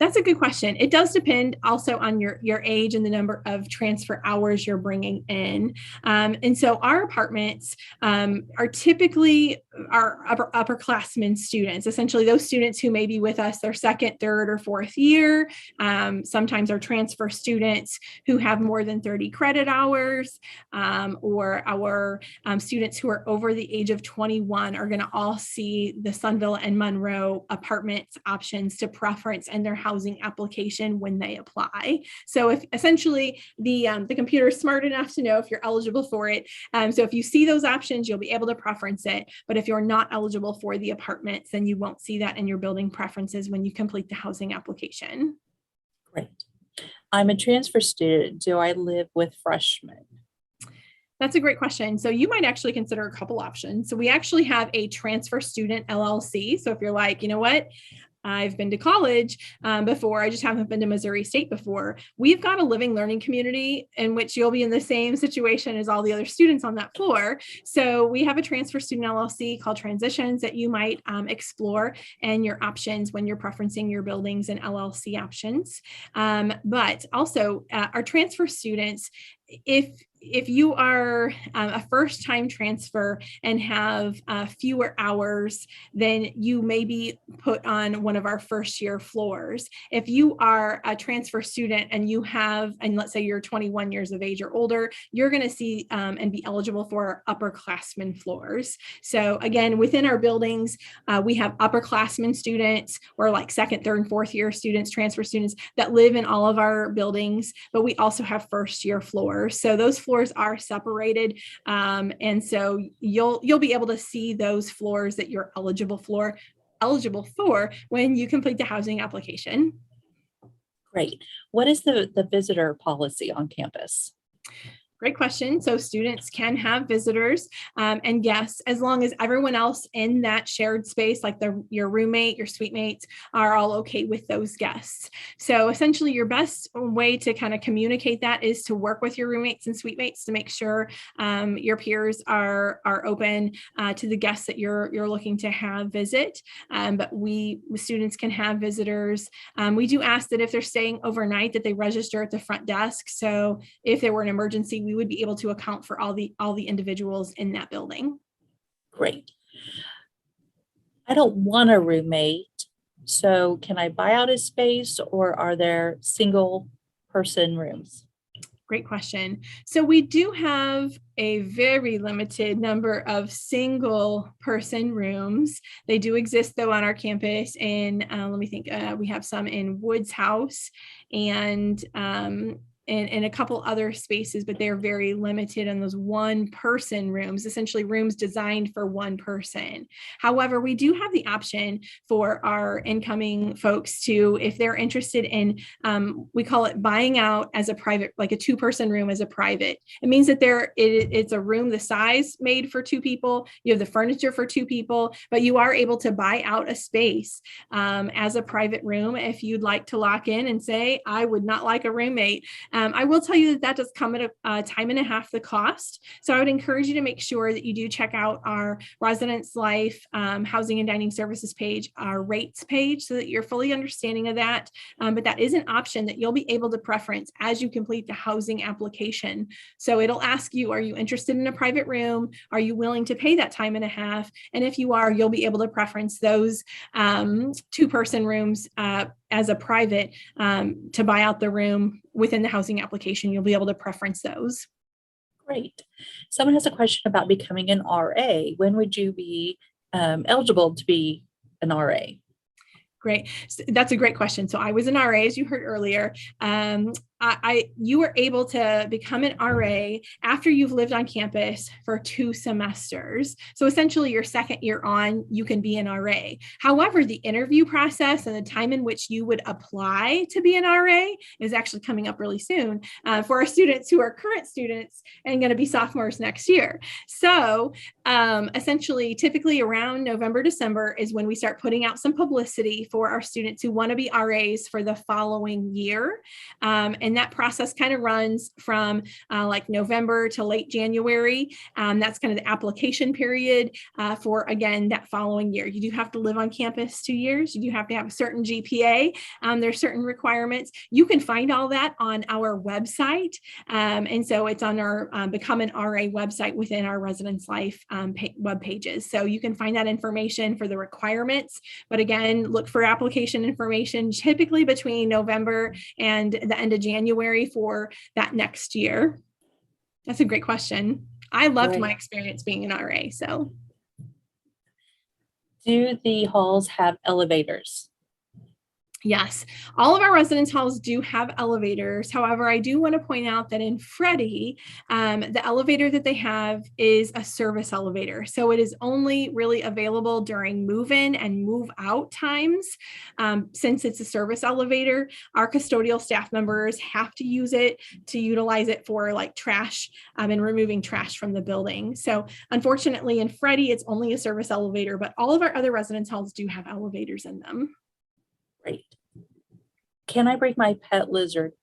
That's a good question. It does depend also on your age and the number of transfer hours you're bringing in. And so our apartments are typically our upperclassmen students, essentially those students who may be with us their second, third, or fourth year. Sometimes our transfer students who have more than 30 credit hours, or our students who are over the age of 21 are going to all see the Sunville and Monroe apartments options to preference and their housing application when they apply. So if essentially the computer is smart enough to know if you're eligible for it. So if you see those options, you'll be able to preference it. But if you're not eligible for the apartments, then you won't see that in your building preferences when you complete the housing application. Great. I'm a transfer student. Do I live with freshmen? That's a great question. So you might actually consider a couple options. So we actually have a transfer student LLC. So if you're like, you know what, I've been to college before, I just haven't been to Missouri State before. We've got a living learning community in which you'll be in the same situation as all the other students on that floor. So we have a transfer student LLC called Transitions that you might explore and your options when you're preferencing your buildings and LLC options. But also our transfer students, if you are a first-time transfer and have fewer hours, then you may be put on one of our first-year floors. If you are a transfer student and you have, and let's say you're 21 years of age or older, you're going to see and be eligible for upperclassmen floors. So again, within our buildings, we have upperclassmen students or like second, third, and fourth year students, transfer students that live in all of our buildings, but we also have first-year floors. So those floors are separated. And so you'll be able to see those floors that you're eligible for when you complete the housing application. Great. What is the visitor policy on campus? Great question. So students can have visitors and guests as long as everyone else in that shared space, like your roommate, your suite mates, are all okay with those guests. So essentially your best way to kind of communicate that is to work with your roommates and suite mates to make sure your peers are open to the guests that you're looking to have visit. But students can have visitors. We do ask that if they're staying overnight that they register at the front desk. So if there were an emergency, we would be able to account for all the individuals in that building. Great. I don't want a roommate. So can I buy out a space or are there single person rooms? Great question. So we do have a very limited number of single person rooms. They do exist though on our campus and let me think, we have some in Woods House and a couple other spaces, but they're very limited on those one person rooms, essentially rooms designed for one person. However, we do have the option for our incoming folks to, if they're interested in, we call it buying out as a private, like a 2-person room as a private. It means that it's a room the size made for 2 people. You have the furniture for 2 people, but you are able to buy out a space as a private room if you'd like to lock in and say, I would not like a roommate. I will tell you that does come at a time and a half the cost. So I would encourage you to make sure that you do check out our Residence Life Housing and Dining Services page, our rates page, so that you're fully understanding of that. But that is an option that you'll be able to preference as you complete the housing application. So it'll ask you, are you interested in a private room? Are you willing to pay that time and a half? And if you are, you'll be able to preference those 2-person rooms as a private to buy out the room within the housing application. You'll be able to preference those. Great. Someone has a question about becoming an RA. When would you be eligible to be an RA? Great. That's a great question. So I was an RA, as you heard earlier. You were able to become an RA after you've lived on campus for 2 semesters. So essentially your second year on, you can be an RA. However, the interview process and the time in which you would apply to be an RA is actually coming up really soon for our students who are current students and going to be sophomores next year. So essentially, typically around November, December is when we start putting out some publicity for our students who want to be RAs for the following year. And And that process kind of runs from like November to late January. That's kind of the application period for, again, that following year. You do have to live on campus 2 years. You do have to have a certain GPA. There's certain requirements. You can find all that on our website. And so it's on our Become an RA website within our Residence Life web pages. So you can find that information for the requirements. But again, look for application information typically between November and the end of January for that next year. That's a great question. I loved my experience being an RA. So, do the halls have elevators? yes, all of our residence halls do have elevators. However, I do want to point out that in Freddie, the elevator that they have is a service elevator. So it is only really available during move-in and move-out times. Since it's a service elevator, our custodial staff members have to use it to utilize it for like trash and removing trash from the building. So unfortunately, in Freddie, it's only a service elevator, but all of our other residence halls do have elevators in them. Great. Can I bring my pet lizard?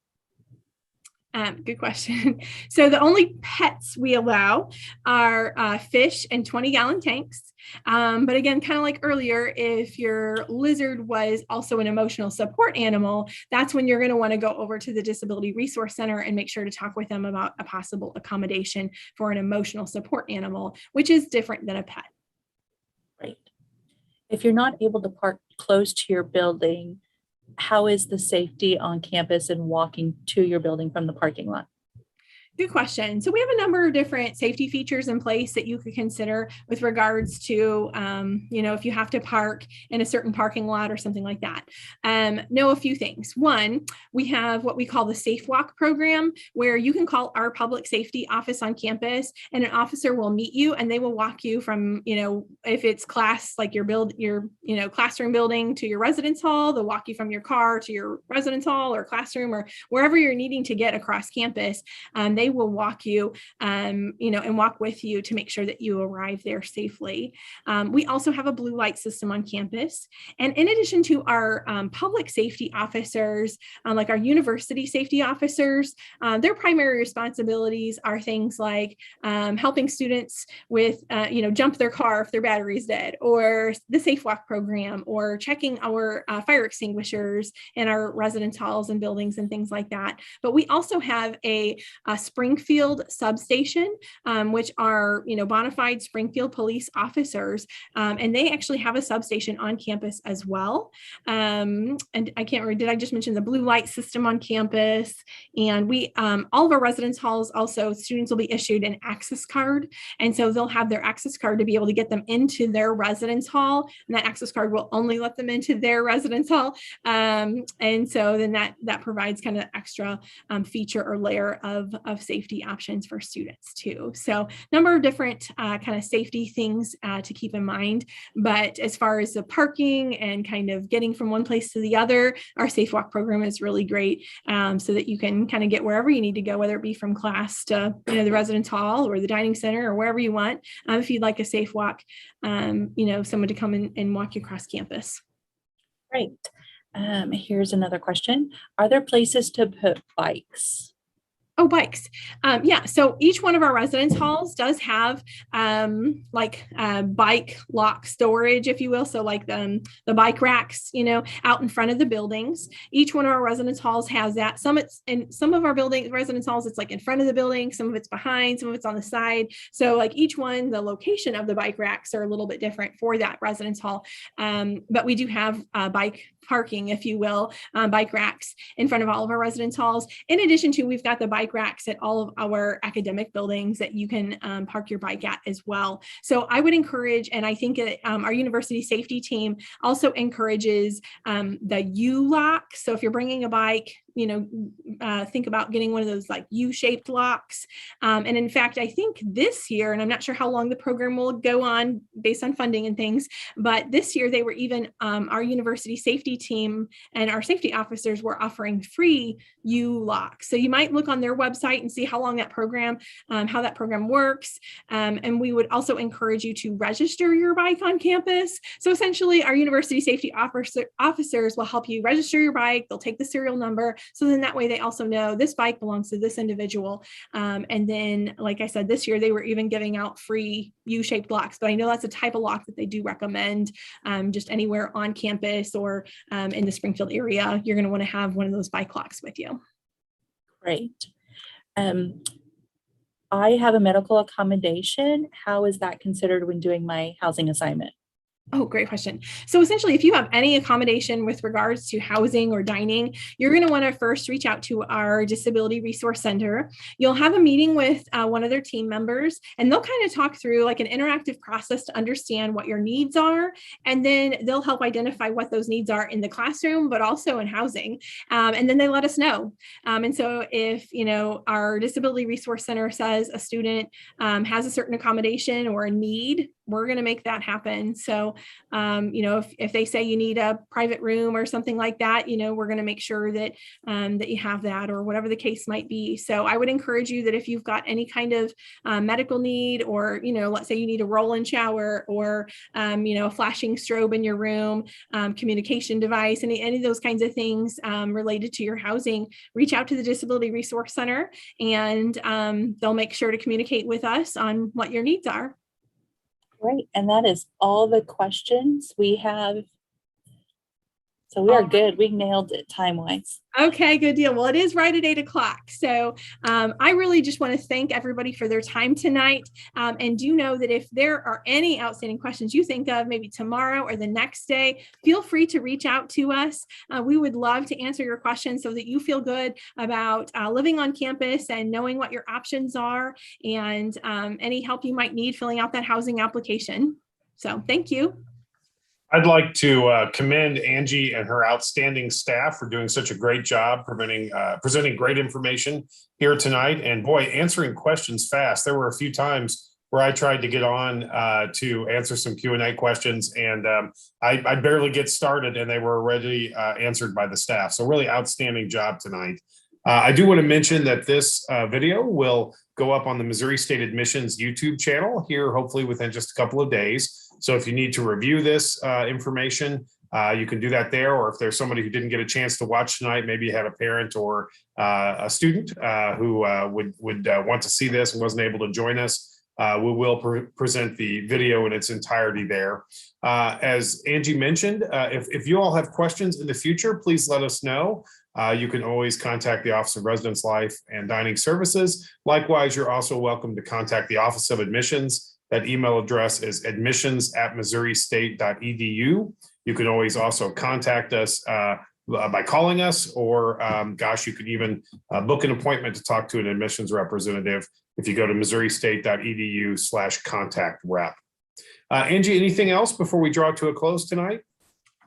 Good question. So the only pets we allow are fish and 20-gallon tanks. But again, kind of like earlier, if your lizard was also an emotional support animal, that's when you're going to want to go over to the Disability Resource Center and make sure to talk with them about a possible accommodation for an emotional support animal, which is different than a pet. Right. If you're not able to park close to your building, how is the safety on campus and walking to your building from the parking lot? Good question. So we have a number of different safety features in place that you could consider with regards to, if you have to park in a certain parking lot or something like that. Know a few things. One, we have what we call the Safe Walk program, where you can call our public safety office on campus and an officer will meet you and they will walk you from, if it's class, like your classroom building to your residence hall, they'll walk you from your car to your residence hall or classroom or wherever you're needing to get across campus. They will walk you, and walk with you to make sure that you arrive there safely. We also have a blue light system on campus. And in addition to our public safety officers, like our university safety officers, their primary responsibilities are things like helping students with, jump their car if their battery is dead, or the Safe Walk program, or checking our fire extinguishers in our residence halls and buildings and things like that. But we also have a Springfield substation, which are, bona fide Springfield police officers. And they actually have a substation on campus as well. And I can't remember, did I just mention the blue light system on campus? And we, all of our residence halls, also students will be issued an access card. And so they'll have their access card to be able to get them into their residence hall. And that access card will only let them into their residence hall. And so then that provides kind of extra feature or layer of safety options for students too. So number of different kind of safety things to keep in mind. But as far as the parking and kind of getting from one place to the other, our Safe Walk program is really great, so that you can kind of get wherever you need to go, whether it be from class to the residence hall or the dining center or wherever you want. If you'd like a safe walk, someone to come in and walk you across campus. Great. Here's another question. Are there places to put bikes? Oh, bikes. Yeah. So each one of our residence halls does have bike lock storage, if you will. So like the bike racks, out in front of the buildings. Each one of our residence halls has that. Some of our residence halls, it's like in front of the building. Some of it's behind, some of it's on the side. So like each one, the location of the bike racks are a little bit different for that residence hall. But we do have bike parking, if you will, bike racks in front of all of our residence halls. In addition to, we've got the bike racks at all of our academic buildings that you can park your bike at as well. So I would encourage, and I think our university safety team also encourages the U-lock. So if you're bringing a bike, think about getting one of those like U-shaped locks. And in fact, I think this year, and I'm not sure how long the program will go on based on funding and things, but this year they were even, our university safety team and our safety officers were offering free U-locks. So you might look on their website and see how long that program, how that program works. And we would also encourage you to register your bike on campus. So essentially, our university safety officers will help you register your bike. They'll take the serial number. So then that way they also know this bike belongs to this individual. And then, like I said, this year they were even giving out free U-shaped locks, but I know that's a type of lock that they do recommend just anywhere on campus or in the Springfield area. You're going to want to have one of those bike locks with you. Great. I have a medical accommodation. How is that considered when doing my housing assignment? Oh, great question. So essentially, if you have any accommodation with regards to housing or dining, you're going to want to first reach out to our Disability Resource Center. You'll have a meeting with one of their team members, and they'll kind of talk through like an interactive process to understand what your needs are. And then they'll help identify what those needs are in the classroom, but also in housing. And then they let us know. And so if, our Disability Resource Center says a student has a certain accommodation or a need, we're going to make that happen. So, if they say you need a private room or something like that, we're going to make sure that that you have that, or whatever the case might be. So I would encourage you that if you've got any kind of medical need, or, let's say you need a roll-in shower, or, a flashing strobe in your room, communication device, any of those kinds of things related to your housing, reach out to the Disability Resource Center, and they'll make sure to communicate with us on what your needs are. Great. And that is all the questions we have. So we are good. We nailed it time-wise. Okay, good deal. Well, it is right at 8 o'clock. So I really just want to thank everybody for their time tonight. And do know that if there are any outstanding questions you think of, maybe tomorrow or the next day, feel free to reach out to us. We would love to answer your questions so that you feel good about living on campus and knowing what your options are, and any help you might need filling out that housing application. So thank you. I'd like to commend Angie and her outstanding staff for doing such a great job presenting great information here tonight. And boy, answering questions fast. There were a few times where I tried to get on to answer some Q&A questions, and I barely get started and they were already answered by the staff. So really outstanding job tonight. I do want to mention that this video will go up on the Missouri State Admissions YouTube channel here, hopefully within just a couple of days. So if you need to review this information, you can do that there. Or if there's somebody who didn't get a chance to watch tonight, maybe you had a parent or a student who would want to see this and wasn't able to join us, we will present the video in its entirety there. As Angie mentioned, if you all have questions in the future, please let us know. You can always contact the Office of Residence Life and Dining Services. Likewise, you're also welcome to contact the Office of Admissions. That email address is admissions@missouristate.edu. You can always also contact us by calling us, or you could even book an appointment to talk to an admissions representative if you go to missouristate.edu/contact-rep. Angie, anything else before we draw to a close tonight?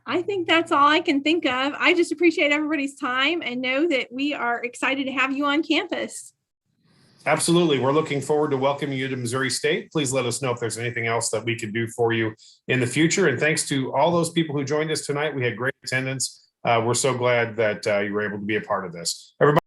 I think that's all I can think of. I just appreciate everybody's time and know that we are excited to have you on campus. Absolutely. We're looking forward to welcoming you to Missouri State. Please let us know if there's anything else that we could do for you in the future. And thanks to all those people who joined us tonight. We had great attendance. We're so glad that you were able to be a part of this. Everybody.